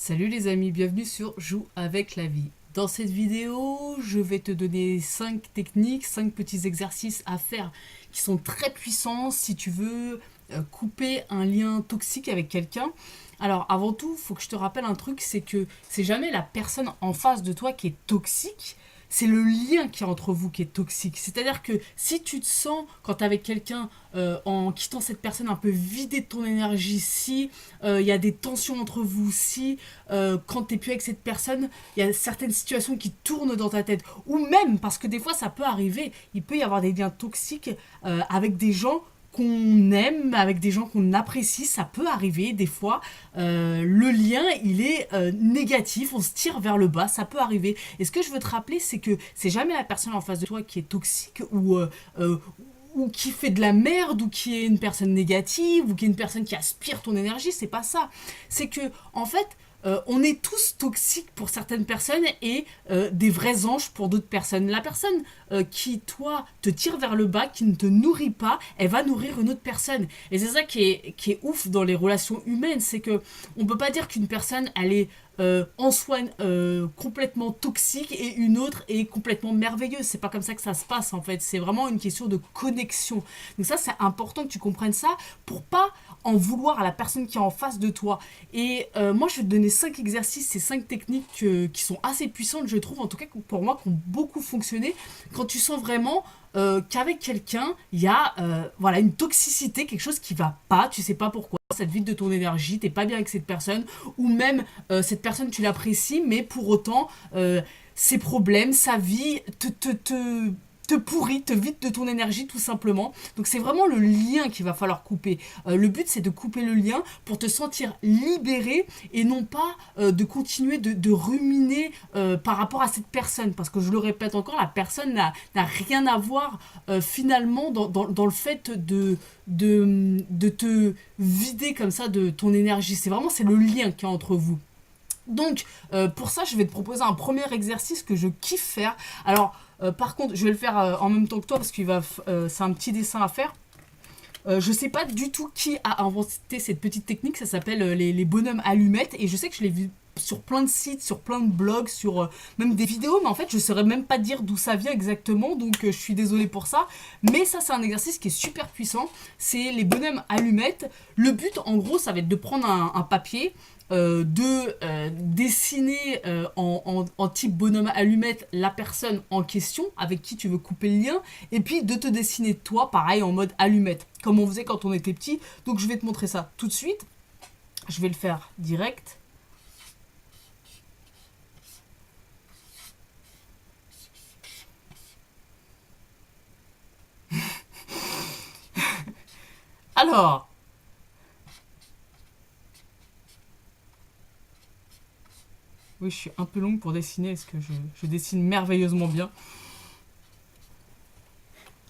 Salut les amis, bienvenue sur Joue avec la vie. Dans cette vidéo, je vais te donner 5 techniques, 5 petits exercices à faire qui sont très puissants si tu veux couper un lien toxique avec quelqu'un. Alors avant tout, il faut que je te rappelle un truc, c'est que c'est jamais la personne en face de toi qui est toxique, c'est le lien qui est entre vous qui est toxique. C'est-à-dire que si tu te sens, quand tu es avec quelqu'un, en quittant cette personne un peu vidé de ton énergie, si il y a des tensions entre vous, si quand tu n'es plus avec cette personne, il y a certaines situations qui tournent dans ta tête, ou même, parce que des fois ça peut arriver, il peut y avoir des liens toxiques avec des gens qu'on aime, avec des gens qu'on apprécie, ça peut arriver des fois. Le lien, il est négatif, on se tire vers le bas, ça peut arriver. Et ce que je veux te rappeler, c'est que c'est jamais la personne en face de toi qui est toxique ou qui fait de la merde, ou qui est une personne négative, ou qui est une personne qui aspire ton énergie, c'est pas ça. C'est que, en fait, on est tous toxiques pour certaines personnes et des vrais anges pour d'autres personnes. La personne qui, toi, te tire vers le bas, qui ne te nourrit pas, elle va nourrir une autre personne. Et c'est ça qui est ouf dans les relations humaines, c'est que on peut pas dire qu'une personne, elle est en soi complètement toxique et une autre est complètement merveilleuse. C'est pas comme ça que ça se passe en fait. C'est vraiment une question de connexion. Donc ça, c'est important que tu comprennes ça pour pas en vouloir à la personne qui est en face de toi. Et moi, je vais te donner 5 exercices, ces 5 techniques qui sont assez puissantes, je trouve, en tout cas pour moi, qui ont beaucoup fonctionné. Quand tu sens vraiment qu'avec quelqu'un, il y a voilà, une toxicité, quelque chose qui va pas, tu sais pas pourquoi, ça te vide de ton énergie, t'es pas bien avec cette personne, ou même cette personne tu l'apprécies, mais pour autant ses problèmes, sa vie te pourrit, te vide de ton énergie tout simplement. Donc c'est vraiment le lien qu'il va falloir couper. Le but c'est de couper le lien pour te sentir libéré et non pas de continuer de ruminer par rapport à cette personne. Parce que je le répète encore, la personne n'a rien à voir finalement dans le fait de te vider comme ça de ton énergie. C'est le lien qu'il y a entre vous. Donc, pour ça, je vais te proposer un premier exercice que je kiffe faire. Alors, par contre, je vais le faire en même temps que toi parce c'est un petit dessin à faire. Je sais pas du tout qui a inventé cette petite technique. Ça s'appelle les bonhommes allumettes. Et je sais que je l'ai vu sur plein de sites, sur plein de blogs, sur même des vidéos. Mais en fait, je saurais même pas dire d'où ça vient exactement. Donc, je suis désolée pour ça. Mais ça, c'est un exercice qui est super puissant. C'est les bonhommes allumettes. Le but, en gros, ça va être de prendre un papier, de dessiner en type bonhomme allumette la personne en question avec qui tu veux couper le lien, et puis de te dessiner toi pareil en mode allumette comme on faisait quand on était petit. Donc je vais te montrer ça tout de suite, je vais le faire direct. Alors, oui, je suis un peu longue pour dessiner, parce que je dessine merveilleusement bien.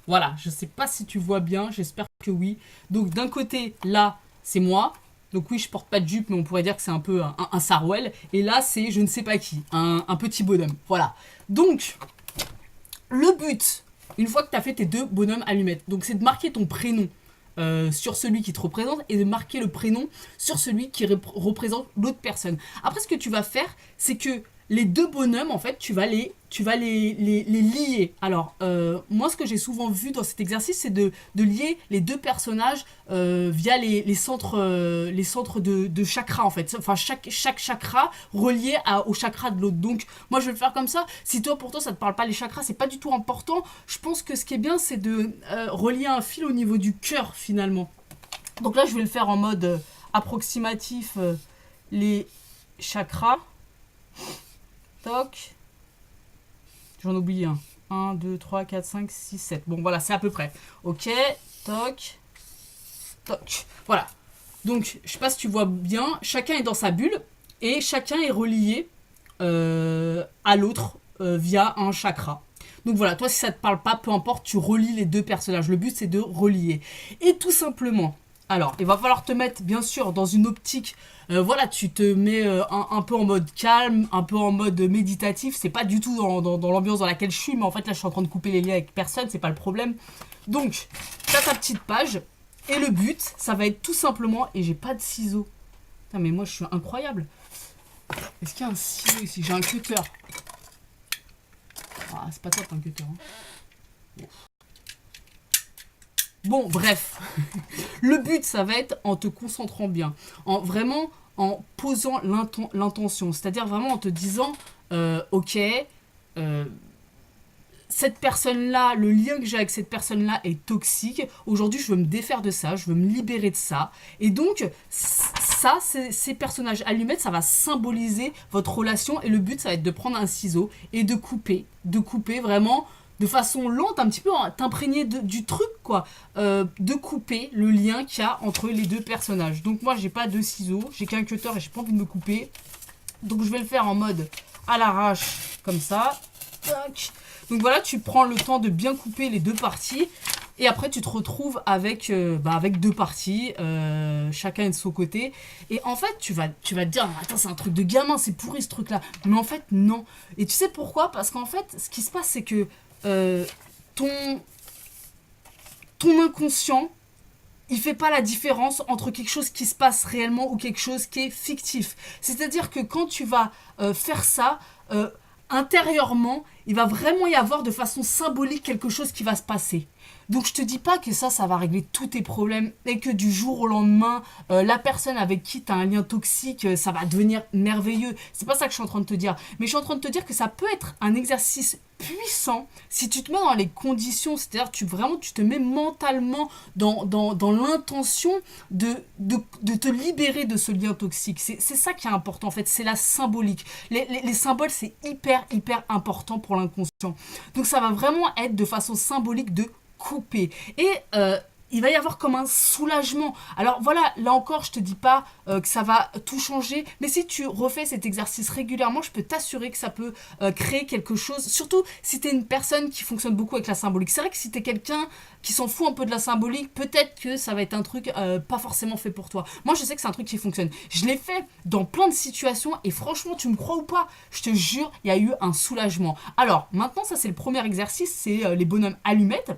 Voilà, je sais pas si tu vois bien, j'espère que oui. Donc d'un côté, là, c'est moi. Donc oui, je porte pas de jupe, mais on pourrait dire que c'est un peu un sarouel. Et là, c'est je ne sais pas qui, un petit bonhomme. Voilà. Donc, le but, une fois que tu as fait tes deux bonhommes allumettes, donc c'est de marquer ton prénom sur celui qui te représente et de marquer le prénom sur celui qui représente l'autre personne. Après, ce que tu vas faire, c'est que les deux bonhommes, en fait, tu vas les lier. Alors, moi, ce que j'ai souvent vu dans cet exercice, c'est de lier les deux personnages via les centres de chakra, en fait. Enfin, chaque chakra relié au chakra de l'autre. Donc, moi, je vais le faire comme ça. Si toi, pour toi, ça ne te parle pas les chakras, c'est pas du tout important. Je pense que ce qui est bien, c'est de relier un fil au niveau du cœur, finalement. Donc là, je vais le faire en mode approximatif, les chakras. Toc. J'en oublie un. 1, 2, 3, 4, 5, 6, 7. Bon, voilà, c'est à peu près. Ok. Toc. Toc. Voilà. Donc, je sais pas si tu vois bien. Chacun est dans sa bulle. Et chacun est relié à l'autre via un chakra. Donc voilà, toi, si ça te parle pas, peu importe, tu relis les deux personnages. Le but, c'est de relier. Et tout simplement, alors, il va falloir te mettre, bien sûr, dans une optique. Voilà, tu te mets un peu en mode calme, un peu en mode méditatif. C'est pas du tout dans l'ambiance dans laquelle je suis, mais en fait, là, je suis en train de couper les liens avec personne, c'est pas le problème. Donc, tu as ta petite page. Et le but, ça va être tout simplement. Et j'ai pas de ciseaux. Putain, mais moi, je suis incroyable. Est-ce qu'il y a un ciseau ici? J'ai un cutter. Ah, c'est pas top un cutter. Hein. Bon, bref. Le but, ça va être en te concentrant bien. En vraiment en posant l'intention. C'est-à-dire vraiment en te disant, ok, euh, cette personne-là, le lien que j'ai avec cette personne-là est toxique. Aujourd'hui, je veux me défaire de ça, je veux me libérer de ça. Et donc, ça, ces personnages allumettes, ça va symboliser votre relation. Et le but, ça va être de prendre un ciseau et de couper. De couper vraiment de façon lente, un petit peu t'imprégner du truc, quoi. De couper le lien qu'il y a entre les deux personnages. Donc moi, j'ai pas de ciseaux, j'ai qu'un cutter et j'ai pas envie de me couper. Donc je vais le faire en mode à l'arrache, comme ça. Tac. Donc voilà, tu prends le temps de bien couper les deux parties. Et après, tu te retrouves avec, avec deux parties, chacun de son côté. Et en fait, tu vas te dire, attends, c'est un truc de gamin, c'est pourri ce truc-là. Mais en fait, non. Et tu sais pourquoi? Parce qu'en fait, ce qui se passe, c'est que ton inconscient, il fait pas la différence entre quelque chose qui se passe réellement ou quelque chose qui est fictif. C'est-à-dire que quand tu vas faire ça, intérieurement, il va vraiment y avoir de façon symbolique quelque chose qui va se passer. Donc je te dis pas que ça va régler tous tes problèmes et que du jour au lendemain, la personne avec qui tu as un lien toxique, ça va devenir merveilleux. C'est pas ça que je suis en train de te dire. Mais je suis en train de te dire que ça peut être un exercice puissant si tu te mets dans les conditions, c'est-à-dire tu te mets mentalement dans l'intention de te libérer de ce lien toxique. C'est ça qui est important en fait, c'est la symbolique. Les symboles, c'est hyper important pour l'inconscient. Donc ça va vraiment être de façon symbolique de couper. Et il va y avoir comme un soulagement. Alors voilà, là encore, je te dis pas que ça va tout changer, mais si tu refais cet exercice régulièrement, je peux t'assurer que ça peut créer quelque chose, surtout si tu es une personne qui fonctionne beaucoup avec la symbolique. C'est vrai que si tu es quelqu'un qui s'en fout un peu de la symbolique, peut-être que ça va être un truc pas forcément fait pour toi. Moi, je sais que c'est un truc qui fonctionne. Je l'ai fait dans plein de situations et franchement, tu me crois ou pas, je te jure, il y a eu un soulagement. Alors, maintenant, ça c'est le premier exercice, c'est les bonhommes allumettes.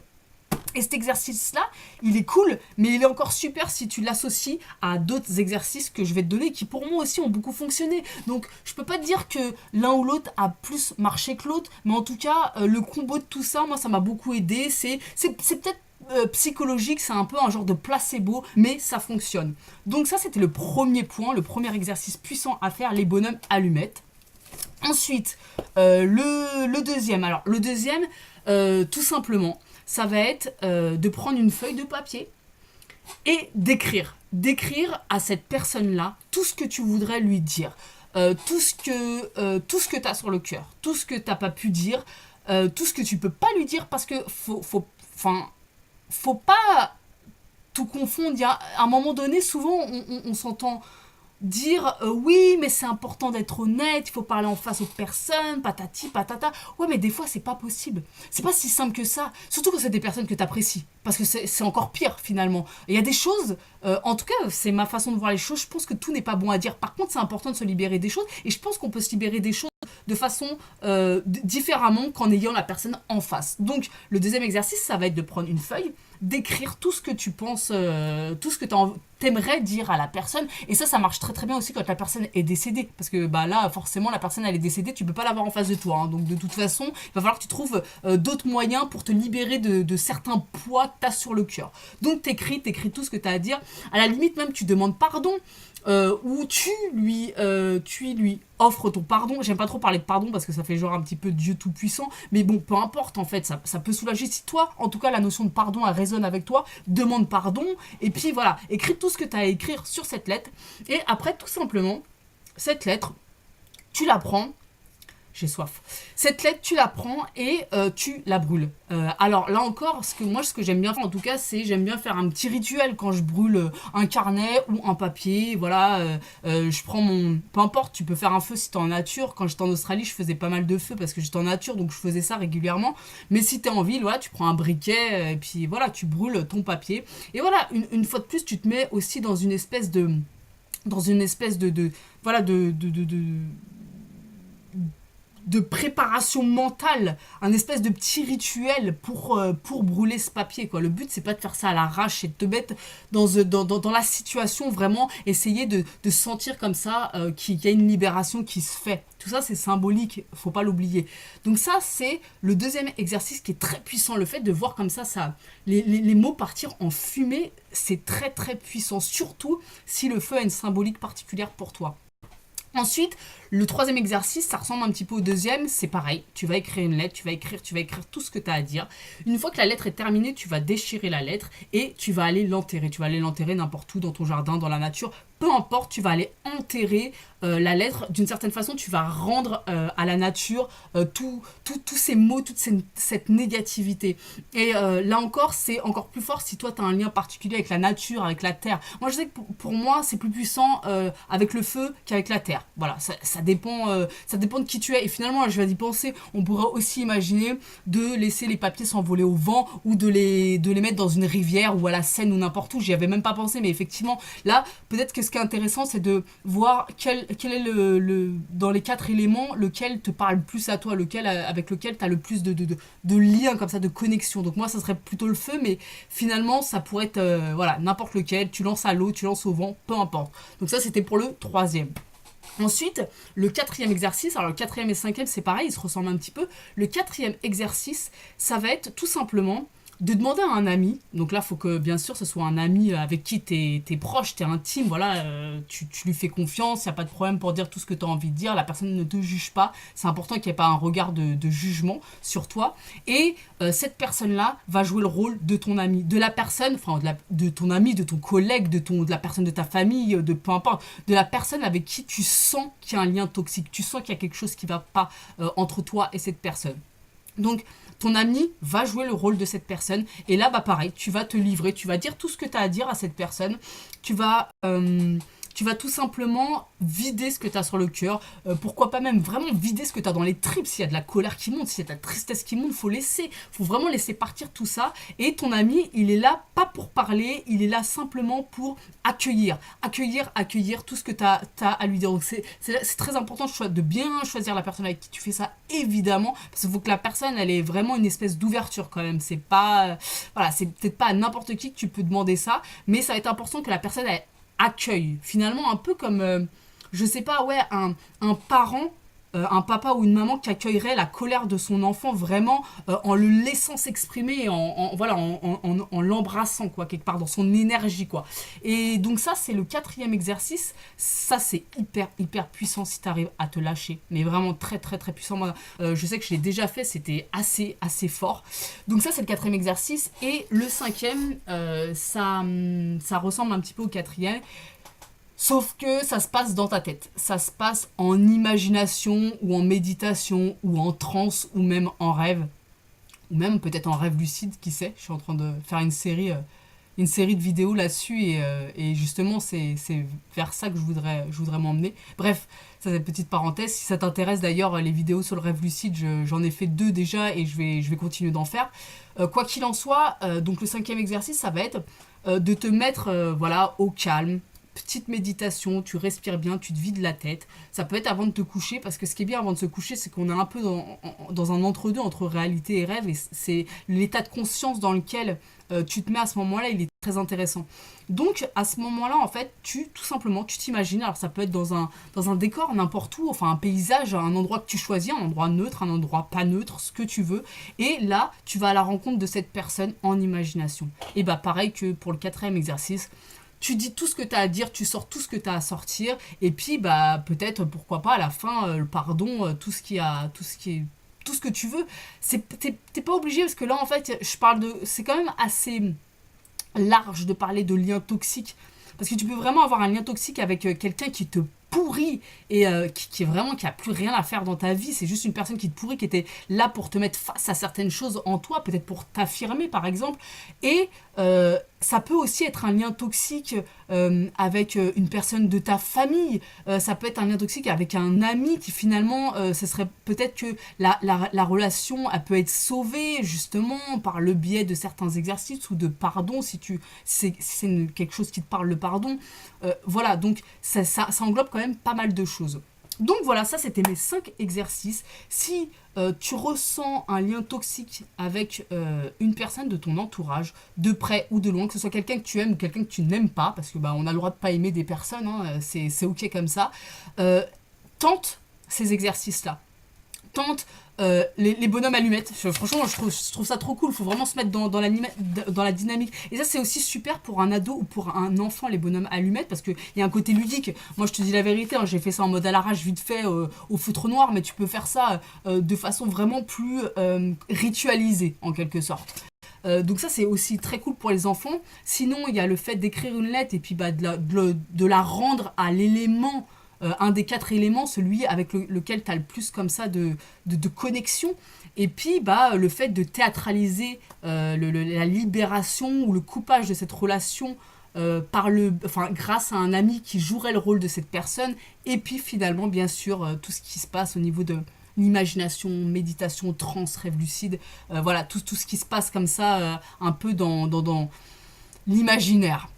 Et cet exercice-là, il est cool, mais il est encore super si tu l'associes à d'autres exercices que je vais te donner qui pour moi aussi ont beaucoup fonctionné. Donc je peux pas te dire que l'un ou l'autre a plus marché que l'autre, mais en tout cas, le combo de tout ça, moi ça m'a beaucoup aidé. C'est peut-être psychologique, c'est un peu un genre de placebo, mais ça fonctionne. Donc ça c'était le premier point, le premier exercice puissant à faire, les bonhommes allumettes. Ensuite, le deuxième. Alors le deuxième, tout simplement, ça va être de prendre une feuille de papier et d'écrire. D'écrire à cette personne-là tout ce que tu voudrais lui dire. Tout ce que tu as sur le cœur. Tout ce que tu n'as pas pu dire. Tout ce que tu peux pas lui dire parce que faut pas tout confondre. Il y a, à un moment donné, souvent, on s'entend dire oui mais c'est important d'être honnête, il faut parler en face aux personnes, patati patata. Ouais mais des fois c'est pas possible, c'est pas si simple que ça, surtout quand c'est des personnes que t'apprécies, parce que c'est encore pire finalement. Il y a des choses, en tout cas c'est ma façon de voir les choses, je pense que tout n'est pas bon à dire. Par contre c'est important de se libérer des choses, et je pense qu'on peut se libérer des choses de façon différemment qu'en ayant la personne en face. Donc le deuxième exercice, ça va être de prendre une feuille, d'écrire tout ce que tu penses, tout ce que t'aimerais dire à la personne. Et ça marche très bien aussi quand la personne est décédée, parce que bah là forcément la personne elle est décédée, tu peux pas l'avoir en face de toi, hein. Donc de toute façon il va falloir que tu trouves d'autres moyens pour te libérer de certains poids que t'as sur le cœur. Donc t'écris tout ce que t'as à dire, à la limite même tu demandes pardon, où tu lui offres ton pardon. J'aime pas trop parler de pardon parce que ça fait genre un petit peu Dieu tout puissant, mais bon peu importe en fait, ça peut soulager. Si toi en tout cas la notion de pardon elle résonne avec toi, demande pardon, et puis voilà, écris tout ce que tu as à écrire sur cette lettre. Et après tout simplement cette lettre tu la prends. J'ai soif. Cette lettre, tu la prends et tu la brûles. Alors là encore, ce que j'aime bien faire en tout cas, c'est j'aime bien faire un petit rituel quand je brûle un carnet ou un papier. Voilà, je prends mon... Peu importe, tu peux faire un feu si t'es en nature. Quand j'étais en Australie, je faisais pas mal de feux parce que j'étais en nature, donc je faisais ça régulièrement. Mais si t'es en ville, voilà, tu prends un briquet et puis voilà, tu brûles ton papier. Et voilà, une fois de plus, tu te mets aussi dans une espèce de... voilà, de préparation mentale, un espèce de petit rituel pour brûler ce papier, quoi. Le but, c'est pas de faire ça à l'arrache, c'est de te mettre dans la situation, vraiment essayer de sentir comme ça qu'il y a une libération qui se fait. Tout ça, c'est symbolique, faut pas l'oublier. Donc ça, c'est le deuxième exercice qui est très puissant. Le fait de voir comme ça les mots partir en fumée, c'est très très puissant, surtout si le feu a une symbolique particulière pour toi. Ensuite, le troisième exercice, ça ressemble un petit peu au deuxième, c'est pareil, tu vas écrire une lettre, tu vas écrire tout ce que tu as à dire. Une fois que la lettre est terminée, tu vas déchirer la lettre et tu vas aller l'enterrer. Tu vas aller l'enterrer n'importe où, dans ton jardin, dans la nature, peu importe, tu vas aller enterrer la lettre. D'une certaine façon, tu vas rendre à la nature tous ces mots, cette négativité. Et là encore, c'est encore plus fort si toi, tu as un lien particulier avec la nature, avec la terre. Moi, je sais que pour moi, c'est plus puissant avec le feu qu'avec la terre. Voilà, ça dépend de qui tu es. Et finalement, je vais y penser, on pourrait aussi imaginer de laisser les papiers s'envoler au vent ou de les mettre dans une rivière ou à la Seine ou n'importe où. J'y avais même pas pensé, mais effectivement, là, peut-être que ce qui est intéressant, c'est de voir quel est dans les 4 éléments, lequel te parle plus à toi, avec lequel tu as le plus de liens comme ça, de connexion. Donc moi, ça serait plutôt le feu, mais finalement, ça pourrait être voilà, n'importe lequel. Tu lances à l'eau, tu lances au vent, peu importe. Donc ça, c'était pour le troisième. Ensuite, le quatrième exercice, alors le quatrième et cinquième, c'est pareil, ils se ressemblent un petit peu. Le quatrième exercice, ça va être tout simplement de demander à un ami, donc là, il faut que, bien sûr, ce soit un ami avec qui t'es proche, t'es intime, voilà, tu lui fais confiance, il n'y a pas de problème pour dire tout ce que tu as envie de dire, la personne ne te juge pas, c'est important qu'il n'y ait pas un regard de jugement sur toi, et cette personne-là va jouer le rôle de ton ami, de la personne, enfin, de ton ami, de ton collègue, de la personne de ta famille, de peu importe, de la personne avec qui tu sens qu'il y a un lien toxique, tu sens qu'il y a quelque chose qui ne va pas entre toi et cette personne. Donc, ton ami va jouer le rôle de cette personne. Et là, bah pareil, tu vas te livrer, tu vas dire tout ce que tu as à dire à cette personne. Tu vas tout simplement vider ce que tu as sur le cœur. Pourquoi pas même vraiment vider ce que tu as dans les tripes. S'il y a de la colère qui monte, s'il y a de la tristesse qui monte, faut vraiment laisser partir tout ça. Et ton ami, il est là pas pour parler, il est là simplement pour accueillir tout ce que tu as à lui dire. Donc c'est très important de bien choisir la personne avec qui tu fais ça, évidemment, parce qu'il faut que la personne, elle ait vraiment une espèce d'ouverture quand même. C'est pas, voilà, c'est peut-être pas à n'importe qui que tu peux demander ça, mais ça va être important que la personne, elle accueille. Finalement, un peu comme, je sais pas, ouais, un parent, un papa ou une maman qui accueillerait la colère de son enfant vraiment en le laissant s'exprimer, voilà, en l'embrassant, quoi, quelque part, dans son énergie, quoi. Et donc ça, c'est le quatrième exercice. Ça, c'est hyper puissant si tu arrives à te lâcher. Mais vraiment très puissant. Moi, je sais que je l'ai déjà fait, c'était assez fort. Donc ça, c'est le quatrième exercice. Et le cinquième, ça ressemble un petit peu au quatrième. Sauf que ça se passe dans ta tête. Ça se passe en imagination ou en méditation ou en transe ou même en rêve. Ou même peut-être en rêve lucide, qui sait. Je suis en train de faire une série de vidéos là-dessus et justement c'est vers ça que je voudrais m'emmener. Bref, ça c'est une petite parenthèse. Si ça t'intéresse d'ailleurs, les vidéos sur le rêve lucide, j'en ai fait 2 déjà et je vais continuer d'en faire. Quoi qu'il en soit, donc le cinquième exercice, ça va être de te mettre voilà, au calme. Petite méditation, tu respires bien, tu te vides la tête. Ça peut être avant de te coucher, parce que ce qui est bien avant de se coucher, c'est qu'on est un peu dans un entre-deux entre réalité et rêve, et c'est l'état de conscience dans lequel tu te mets à ce moment-là, il est très intéressant. Donc à ce moment-là, en fait, tout simplement, tu t'imagines, alors ça peut être dans un décor, n'importe où, enfin un paysage, un endroit que tu choisis, un endroit neutre, un endroit pas neutre, ce que tu veux, et là, tu vas à la rencontre de cette personne en imagination. Et bah pareil que pour le quatrième exercice, tu dis tout ce que tu as à dire, tu sors tout ce que tu as à sortir, et puis bah peut-être pourquoi pas à la fin le pardon, tout ce que tu veux. T'es pas obligé, parce que là en fait c'est quand même assez large de parler de liens toxiques, parce que tu peux vraiment avoir un lien toxique avec quelqu'un qui te pourri et qui est vraiment qui a plus rien à faire dans ta vie, c'est juste une personne qui te pourrit, qui était là pour te mettre face à certaines choses en toi, peut-être pour t'affirmer par exemple, et ça peut aussi être un lien toxique avec une personne de ta famille, ça peut être un lien toxique avec un ami qui finalement, ce serait peut-être que la relation, elle peut être sauvée justement par le biais de certains exercices ou de pardon, si c'est quelque chose qui te parle, le pardon. Voilà, donc ça englobe quand même pas mal de choses. Donc voilà, ça c'était mes 5 exercices. Si tu ressens un lien toxique avec une personne de ton entourage, de près ou de loin, que ce soit quelqu'un que tu aimes ou quelqu'un que tu n'aimes pas, parce que bah, on a le droit de pas aimer des personnes, hein, c'est ok comme ça, tente ces exercices-là. Tente les bonhommes allumettes. Franchement, je trouve ça trop cool. Il faut vraiment se mettre dans la dynamique. Et ça, c'est aussi super pour un ado ou pour un enfant, les bonhommes allumettes, parce qu'il y a un côté ludique. Moi, je te dis la vérité, hein, j'ai fait ça en mode à l'arrache, vite fait, au feutre noir, mais tu peux faire ça de façon vraiment plus ritualisée, en quelque sorte. Donc ça c'est aussi très cool pour les enfants. Sinon il y a le fait d'écrire une lettre et puis bah, de la rendre à l'élément, un des 4 éléments, celui avec lequel tu as le plus comme ça de connexion. Et puis bah, le fait de théâtraliser la libération ou le coupage de cette relation grâce à un ami qui jouerait le rôle de cette personne. Et puis finalement bien sûr tout ce qui se passe au niveau de l'imagination, méditation, trance, rêve lucide, voilà, tout ce qui se passe comme ça, un peu dans l'imaginaire.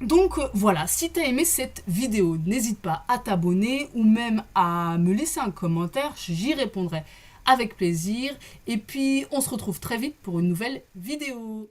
Donc voilà, si tu as aimé cette vidéo, n'hésite pas à t'abonner ou même à me laisser un commentaire, j'y répondrai avec plaisir. Et puis on se retrouve très vite pour une nouvelle vidéo.